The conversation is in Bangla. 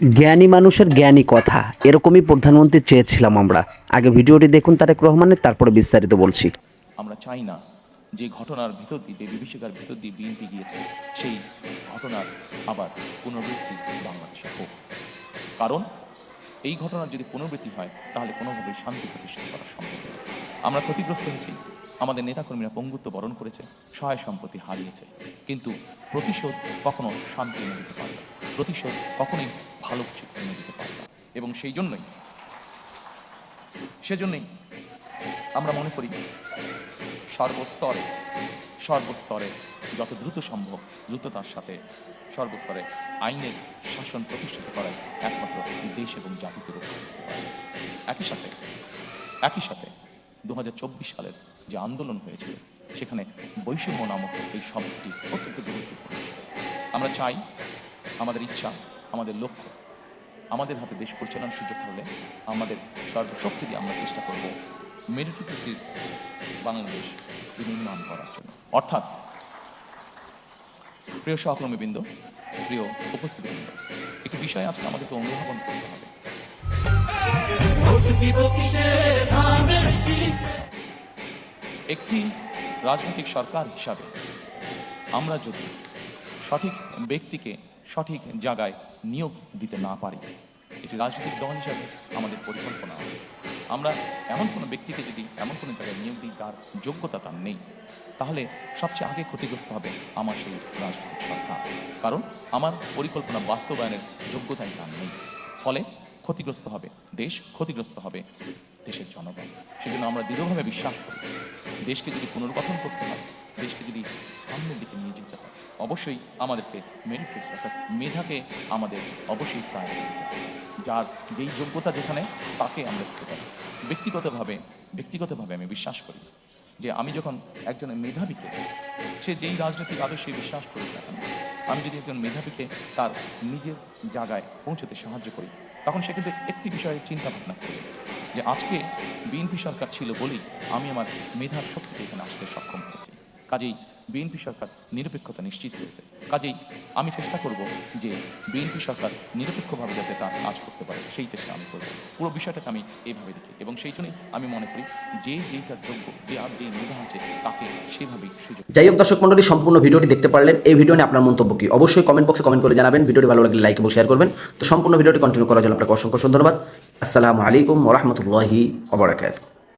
জ্ঞানী মানুষের জ্ঞানী কথা, এরকমই প্রধানমন্ত্রী চেয়েছিলাম আমরা। আগে ভিডিওটি দেখুন তারেক রহমানের, তারপরে বিস্তারিত বলছি। আমরা চাই না যে ঘটনার ভিতর দিয়ে, যে বিভীষিকার ভিতর দিয়ে বিএনপি গিয়েছে, সেই ঘটনার আবার পুনরাবৃত্তি বাংলাদেশে হোক। কারণ এই ঘটনার যদি পুনরাবৃত্তি হয় তাহলে কোনোভাবেই শান্তি প্রতিষ্ঠা করা সম্ভব নয়। আমরা ক্ষতিগ্রস্ত হয়েছি, আমাদের নেতাকর্মীরা পঙ্গুত্ব বরণ করেছে, সহায় সম্পত্তি হারিয়েছে, কিন্তু প্রতিশোধ কখনো শান্তি এনে দিতে পারে না, প্রতিশোধ কখনোই ভালো কিছু এনে দিতে পারে না। এবং সেজন্যই আমরা মনে করি সর্বস্তরে যত দ্রুত সম্ভব দ্রুততার সাথে সর্বস্তরে আইনের শাসন প্রতিষ্ঠিত করায় একমাত্র দেশ এবং জাতিকে রক্ষা করতে পারে। একই সাথে 2024 সালের যে আন্দোলন হয়েছিল, সেখানে বৈষম্য নামক এই শব্দটি অত্যন্ত গুরুত্বপূর্ণ। আমরা চাই, আমাদের ইচ্ছা, আমাদের লক্ষ্য, আমাদের হাতে দেশ পরিচালনার সুযোগ হলে আমাদের সর্বশক্তি দিয়ে আমরা চেষ্টা করব মেরিটোক্রেসির বাংলাদেশ নির্মাণ করার জন্য। অর্থাৎ প্রিয় সহকর্মীবৃন্দ, প্রিয় উপস্থিতিবৃন্দ, একটি বিষয় আজকে আমাদেরকে অনুধাবন করতে হবে। একটি রাজনৈতিক সরকার হিসাবে আমরা যদি সঠিক ব্যক্তিকে সঠিক জায়গায় নিয়োগ দিতে না পারি, একটি রাজনৈতিক দল হিসাবে আমাদের পরিকল্পনা আছে। আমরা এমন কোনো ব্যক্তিকে যদি এমন কোনো জায়গায় নিয়োগ দিই যার যোগ্যতা তার নেই, তাহলে সবচেয়ে আগে ক্ষতিগ্রস্ত হবে আমার সেই রাজনৈতিক সরকার। কারণ আমার পরিকল্পনা বাস্তবায়নের যোগ্যতাই তার নেই। ফলে ক্ষতিগ্রস্ত হবে দেশ, ক্ষতিগ্রস্ত হবে দেশের জনগণ। সেজন্য আমরা দৃঢ়ভাবে বিশ্বাস করি, দেশকে যদি পুনর্গঠন করতে হয়, দেশকে যদি সামনের দিকে নিয়ে যেতে হয়, অবশ্যই আমাদেরকে মেরিটোক্রেসি অর্থাৎ মেধাকে আমাদের অবশ্যই প্রায়োরিটি দিতে হবে। যার যেই যোগ্যতা যেখানে, তাকে আমরা দিতে পারি। ব্যক্তিগতভাবে আমি বিশ্বাস করি যে আমি যখন একজন মেধাবীকে, সে যেই রাজনৈতিক আদর্শে বিশ্বাস করি না কেন, আমি যদি একজন মেধাবীকে তার নিজের জায়গায় পৌঁছতে সাহায্য করি, তখন সে কিন্তু একটি বিষয়ে চিন্তা ভাবনা করবে যে আজকে বিএনপি সরকার ছিল বলেই আমি আমার মেধার শক্তিতে এখানে আসতে সক্ষম হয়েছি। কাজেই বিএনপি সরকার নিরপেক্ষতা নিশ্চিত হয়েছে। কাজেই আমি চেষ্টা করব যে বিএনপি সরকার নিরপেক্ষভাবে যাতে তার কাজ করতে পারে, সেই চেষ্টা আমি করব। পুরো বিষয়টাকে আমি এইভাবে দেখি এবং সেই জন্যই আমি মনে করি যেইটার যোগ্য, যে আর যেই মেধা আছে, তাকে সেভাবেই সুযোগ। যাই হোক দর্শক মণ্ডলী, সম্পূর্ণ ভিডিওটি দেখতে পারলেন। এই ভিডিও নিয়ে আপনার মন্তব্য কি অবশ্যই কমেন্ট বক্সে কমেন্ট করে জানাবেন। ভিডিওটি ভালো লাগলে লাইক এবং শেয়ার করবেন। তো সম্পূর্ণ ভিডিওটি কন্টিনিউ করার জন্য আপনাকে অসংখ্য ধন্যবাদ। আসসালামু আলাইকুম ওয়া রাহমাতুল্লাহি ওয়া বারাকাতুহু।